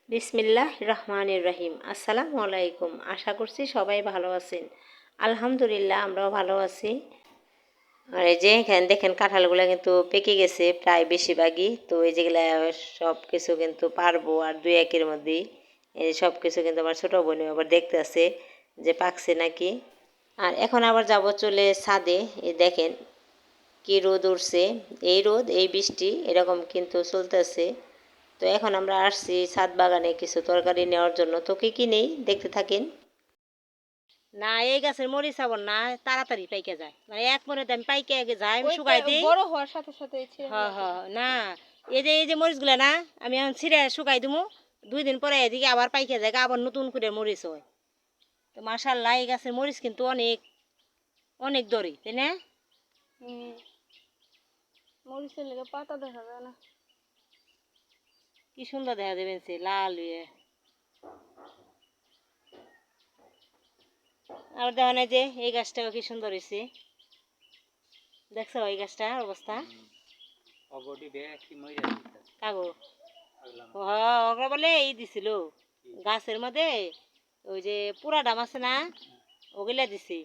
বিসমিল্লাহ রহমানির রহিম। আসসালামু আলাইকুম। আশা করছি সবাই ভালো আছেন। আলহামদুলিল্লাহ আমরাও ভালো আছি। আর এই যে এখানে দেখেন কাঁঠালগুলো কিন্তু পেকে গেছে প্রায় বেশিরভাগই। তো এই যেগুলা সব কিছু কিন্তু পারবো আর দুই একের মধ্যেই। এই সব কিছু কিন্তু আমার ছোটো বোনও আবার দেখতে আছে যে পাকছে নাকি। আর এখন আবার যাব চলে ছাদে। এই দেখেন কি রোদ উঠছে, এই রোদ এই বৃষ্টি এরকম কিন্তু চলতেছে। তো এখন আমরা আসছি ছাদ বাগানে কিছু তরকারি নেওয়ার জন্য। তো কি কি নেই দেখতে থাকেন। না এই গাছের মরিচ আবার না তাড়াতাড়ি পাইকে যায়, মানে এক মনে আমি পাইকে আগে যায় আমি শুকাই দিই বড় হওয়ার সাথে সাথে হ্যাঁ হ্যাঁ না এই যে মরিচগুলো না আমি এখন ছিঁড়ে শুকাই দিবো, 2 দিন পরে এদিকে আবার পাইকে যায় আবার নতুন করে মরিচ হয়। তো মাশাআল্লাহ এই গাছের মরিচ কিন্তু অনেক অনেক দরি তাই না? মরিচের লেগে পাতা দেখা যায় না। কি সুন্দর দেখা যাবেন সে লাল হয়ে। আর দেখেন এই যে এই গাছটাও কি সুন্দর হয়েছে, দেখছো এই গাছটার অবস্থা? কাগো ওগুলো বলে এই দিছিল গাছের মধ্যে, ওই যে পুরা ডাম আছে না ওগুলা দিছি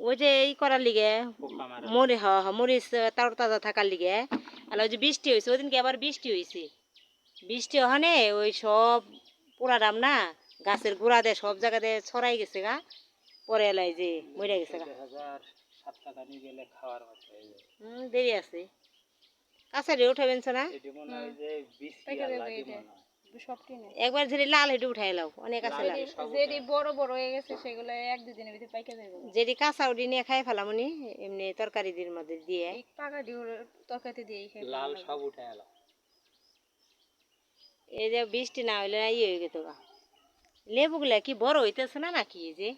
ওই যে এই করার লিগে মরিচ তার তাজা থাকার লিগে। আর ওই যে বৃষ্টি হয়েছে ওই দিনকে আবার বৃষ্টি হয়েছে, বৃষ্টি ওখানে ওই সব পুরা ডাম না গাছের গোড়া দিয়ে সব জায়গা দিয়ে ছড়াই গেছে গা, পরে এলাই যে মরে গেছে গা। দেরি আছে কাছারি উঠাবেন না একবার যেটি লাল হেঁটে উঠাই লাও অনেক আছে যেটি বড় বড় হয়ে গেছে সেগুলো 1-2 দিনের ভিতরে পাইকে যাবে। যেটি কাঁচা উঠি নিয়ে খাই ফেলাম উনি এমনি তরকারি দিয়ে মধ্যে দিয়ে পাকা দিয়ে তরকারিতে দিয়ে লাল সব উঠাই এলাম। এই যে বৃষ্টি না হইলে ইয়ে হয়ে গেত গা। লেবুগুলা কি বড় হইতেছে না নাকি? এই যে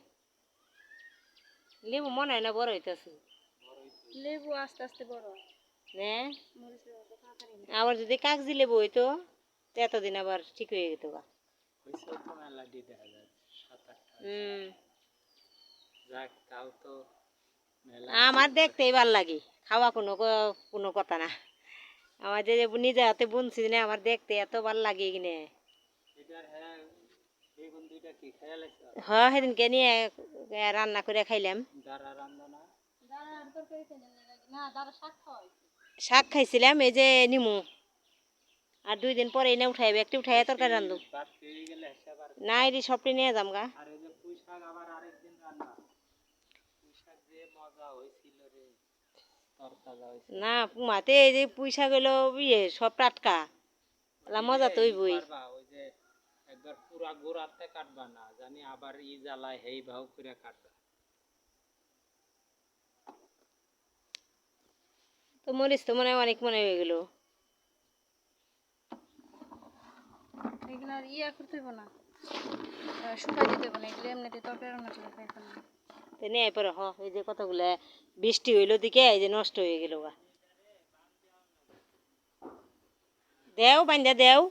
লেবু মনে হয় না বড় হইতেছে, লেবু আস্তে আস্তে বড় হয়। আবার যদি কাগজি লেবু হইতো তো এতদিন আবার ঠিক হয়ে যেত গা। আমার দেখতেই ভাল লাগে, খাওয়া কোনো কোনো কথা না। আমার যে নিজে হাতে বুনছি না আমার দেখতে এত ভাল লাগে কিনে। হ্যাঁ সেদিনকে নিয়ে রান্না করে খাইলাম। শাক খাইছিলাম এই যে নিমু, আর 2 দিন পরে এনে উঠাইবে একটি উঠাই তরকারি রান্ধু না এটি সবটি নিয়ে যাম গা। না পুমাতে এই যে পুঁইশাক গেলো ইয়ে সব টাটকা মজা তো হইবই। একবার পুরা গোড়াতে কাটবা না জানি আবার ই জ্বালায় হেই ভাও করে কাটবা। তো মরিচ তো মনে হয় অনেক মনে হয়ে গেল। এগুলো আর ইয়া করতে হবে না, শুকাই দিতে হবে না, এগুলো এমনিতে তরকারি রান্না করে খাই ফেললাম। তো নেই পরে এই যে কতগুলা বৃষ্টি হইলো দিকে এই যে নষ্ট হয়ে গেল গা। দেও বান্ধা দেও।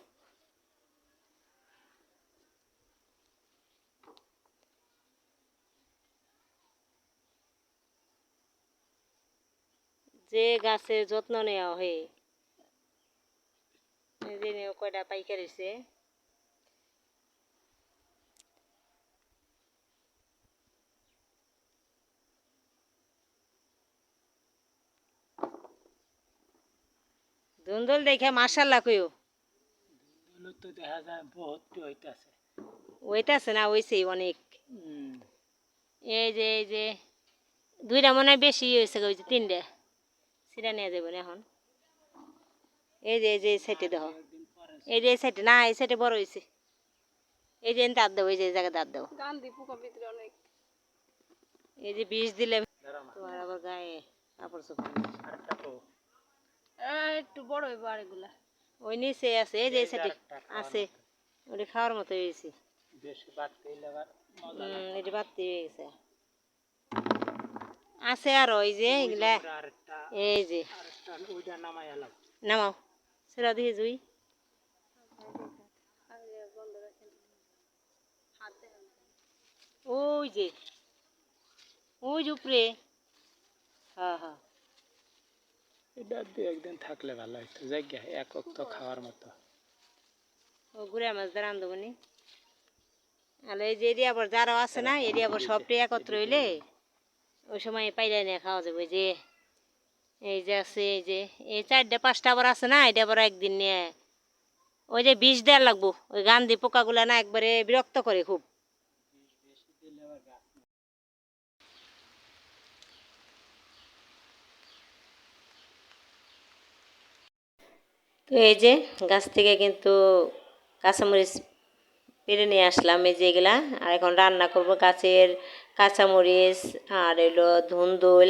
যে গাছের যত্ন নেওয়া হয় কয়টা পাইকার হয়েছে। ধুন্দল দেখে মাশাআল্লাহ কইও। তো দেখা যায় বহুত হইতাছে। ওইতাছে না হইছে অনেক। এই যে 2টা মনে হয় বেশি হয়েছে, ওই যে 3টে সেটা নিয়ে যাবেন এখন। এই যে সাইডে দেখো, এই যে এই সাইডে না এই সাইডে বড় হয়েছে, এই যে দাঁত দেবো, এই যে জায়গায় দাঁত দেবো। এই যে বিষ দিলে তোমার আবার গায়ে কাপড় চোপড় একটু বড় হইব আর এগুলা ওই নিচে আছে, এই যে সাইডে আছে ওটা খাওয়ার মতো হয়েছে। এটা বাড়তি হয়ে গেছে আছে আর ওই যে এগুলা এই যে নামাও সেটা দিয়ে জুই ওই যে ওই যে উপরে। হ্যাঁ হ্যাঁ এটা একদিন থাকলে ভালো হইতো, জায়গা এক অক্ত খাওয়ার মতো। ও ঘুরে মাছ দিয়ে রান্ধবনি। আর এই যে এরিয়া আবার যারাও আছে না, এরিয়া আবার সবটি একত্র হইলে ওই সময় পাইলে নিয়ে খাওয়া যাবে। যে এই যে আছে, এই যে এই 4টা 5টা আবার আছে না, এটা আবার একদিন নিয়ে ওই যে বিষ দেওয়া লাগবো। ওই গান্ধী পোকাগুলা না একবারে বিরক্ত করে খুব। তো এই যে গাছ থেকে কিন্তু কাঁচামরিচ পেরে নিয়ে আসলাম, এই যে এগুলা। আর এখন রান্না করব গাছের কাঁচামরিচ আর এলো ধুন্দুল।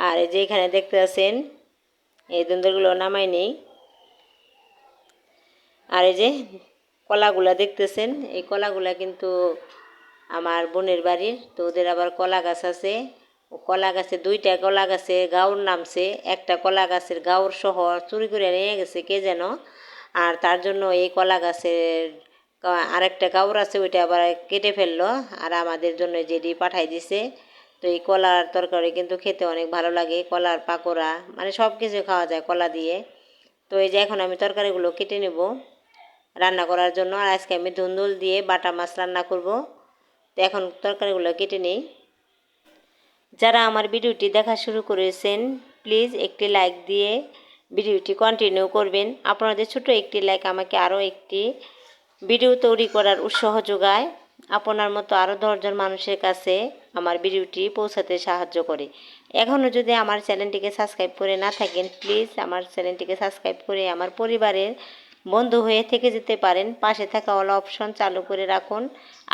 আর এই যে এখানে দেখতে পাচ্ছেন এই ধুন্দুলগুলো নামাই নেই। আর এই যে কলাগুলা দেখতেছেন, এই কলাগুলা কিন্তু আমার বোনের বাড়ির। তো ওদের আবার কলা গাছ আছে। ও কলা গাছে 2টা কলা গাছে গাউর নামছে, একটা কলা গাছের গাউর সহ চুরি করে নিয়ে গেছে কে যেন। আর তার জন্য এই কলা গাছের আরেকটা গাউর আছে, ওইটা আবার কেটে ফেললো আর আমাদের জন্য যেটি পাঠাই দিছে। তো এই কলার তরকারি কিন্তু খেতে অনেক ভালো লাগে, কলার পাকোড়া মানে সব কিছু খাওয়া যায় কলা দিয়ে। তো এই যে এখন আমি তরকারিগুলো কেটে নেব রান্না করার জন্য। আর আজকে আমি ধুন্দুল দিয়ে বাটা মাছ রান্না করব। তো এখন তরকারিগুলো কেটে নিই। যারা আমার ভিডিওটি দেখা শুরু করেছেন প্লিজ একটি লাইক দিয়ে ভিডিওটি কন্টিনিউ করবেন। আপনাদের ছোট একটি লাইক আমাকে আরও একটি ভিডিও তৈরি করার উৎসাহ যোগায়। আপনার মতো আরও 10জন মানুষের কাছে আমার ভিডিওটি পৌঁছাতে সাহায্য করে। এখনও যদি আমার চ্যানেলটিকে সাবস্ক্রাইব করে না থাকেন প্লিজ আমার চ্যানেলটিকে সাবস্ক্রাইব করে আমার পরিবারের বন্ধু হয়ে থেকে যেতে পারেন। পাশে থাকা অল অপশন চালু করে রাখুন।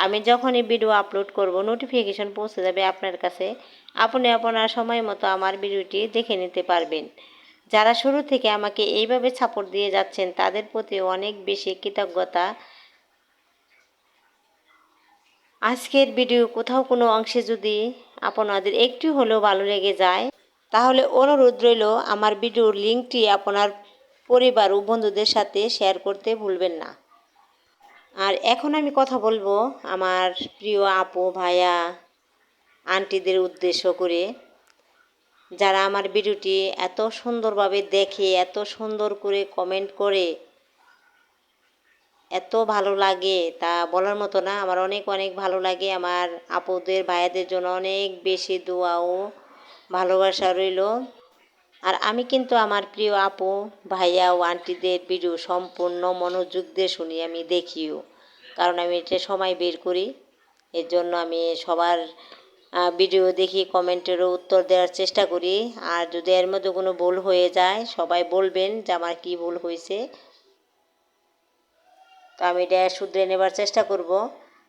আমি যখনই ভিডিও আপলোড করব নোটিফিকেশন পৌঁছে যাবে আপনার কাছে। আপনি আপনার সময় মতো আমার ভিডিওটি দেখে নিতে পারবেন। যারা শুরু থেকে আমাকে এইভাবে সাপোর্ট দিয়ে যাচ্ছেন তাদের প্রতি অনেক বেশি কৃতজ্ঞতা। আজকের ভিডিও কোথাও কোনো অংশে যদি আপনাদের একটু হলেও ভালো লেগে যায় তাহলে অনুরোধ রইল আমার ভিডিওর লিঙ্কটি আপনার পরিবার ও বন্ধুদের সাথে শেয়ার করতে ভুলবেন না। আর এখন আমি কথা বলবো আমার প্রিয় আপু ভাইয়া আন্টিদের উদ্দেশ্য করে, যারা আমার ভিডিওটি এত সুন্দরভাবে দেখে এত সুন্দর করে কমেন্ট করে এত ভালো লাগে তা বলার মতো না। আমার অনেক অনেক ভালো লাগে। আমার আপুদের ভাইয়াদের জন্য অনেক বেশি দোয়া ও ভালোবাসা রইল। আর আমি কিন্তু আমার প্রিয় আপু ভাইয়া ও আন্টিদের ভিডিও সম্পূর্ণ মনোযোগ দিয়ে শুনি, আমি দেখিও। কারণ আমি এটা সময় বের করি, এর জন্য আমি সবার ভিডিও দেখি, কমেন্টেরও উত্তর দেওয়ার চেষ্টা করি। আর যদি এর মধ্যে কোনো ভুল হয়ে যায় সবাই বলবেন যে আমার কী ভুল হয়েছে, তো আমি এটা শুধরে নেবার চেষ্টা করব।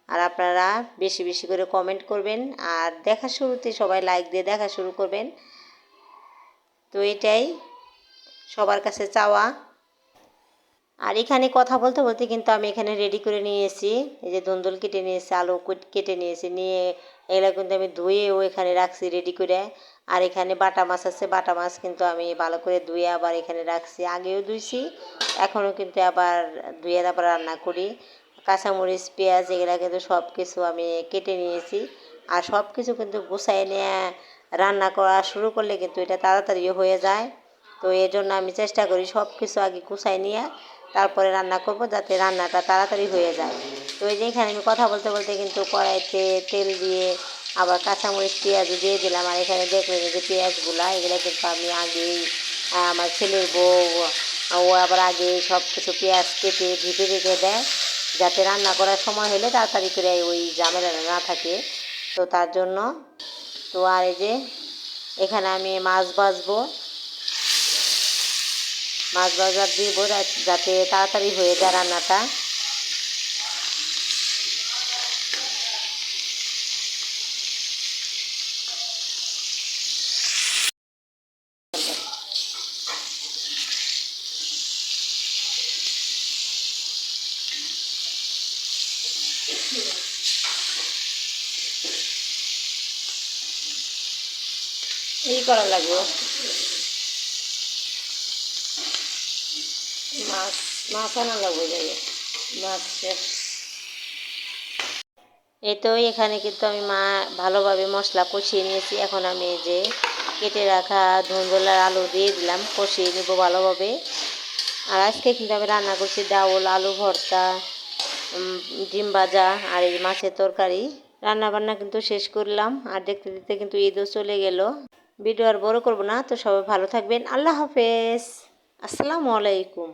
আর আপনারা বেশি বেশি করে কমেন্ট করবেন আর দেখা শুরুতে সবাই লাইক দিয়ে দেখা শুরু করবেন। তো এটাই সবার কাছে চাওয়া। আর এখানে কথা বলতে বলতে কিন্তু আমি এখানে রেডি করে নিয়েছি, এই যে ধুন্দুল কেটে নিয়েছি, আলু কেটে নিয়েছি, নিয়ে এগুলো কিন্তু আমি ধুয়েও এখানে রাখছি রেডি করে। আর এখানে বাটা মাছ আছে, বাটা মাছ কিন্তু আমি ভালো করে ধুয়ে আবার এখানে রাখছি, আগেও ধুইছি এখনও কিন্তু আবার ধুয়ে আবার রান্না করি। কাঁচামরিচ পেঁয়াজ এগুলো কিন্তু সব কিছু আমি কেটে নিয়েছি। আর সব কিছু কিন্তু গুছাই নিয়ে রান্না করা শুরু করলে কিন্তু এটা তাড়াতাড়িও হয়ে যায়। তো এর জন্য আমি চেষ্টা করি সব কিছু আগে গুছাই নিয়ে তারপরে রান্না করব, যাতে রান্নাটা তাড়াতাড়ি হয়ে যায়। তো এই যে এখানে আমি কথা বলতে বলতে কিন্তু কড়াইতে তেল দিয়ে আবার কাঁচামরিচ পেঁয়াজও দিয়ে দিলাম। আর এখানে দেখবেন যে পেঁয়াজগুলা এগুলো কিন্তু আমি আগেই আমার ছেলের বউ ও আবার আগে সব কিছু পেঁয়াজ কেটে ঢেকে রেখে দেয়, যাতে রান্না করার সময় হলে তাড়াতাড়ি করে ওই ঝামেলা না থাকে। তো তার জন্য তো আর এই যে এখানে আমি মাছ ভাজবো, মাছ ভাজা দিব যাতে তাড়াতাড়ি হয়ে যায় রান্নাটা। এই করা লাগবে মাছ, মাছ আনা লাগবে যাই মাছ। এই তো এখানে কিন্তু আমি ভালোভাবে মশলা কষিয়ে নিয়েছি। এখন আমি এই যে কেটে রাখা ধুন্দুল আর আলু দিয়ে দিলাম, কষিয়ে নেব ভালোভাবে। আর আজকে কিন্তু আমি রান্না করছি ডাউল, আলু ভর্তা, ডিম ভাজা আর এই মাছের তরকারি। রান্না বান্না কিন্তু শেষ করলাম, আর দেখতে দেখতে কিন্তু ঈদও চলে গেল। ভিডিও আর বড় করব না, তো সবাই ভালো থাকবেন। আল্লাহ হাফেজ, আসসালামু আলাইকুম।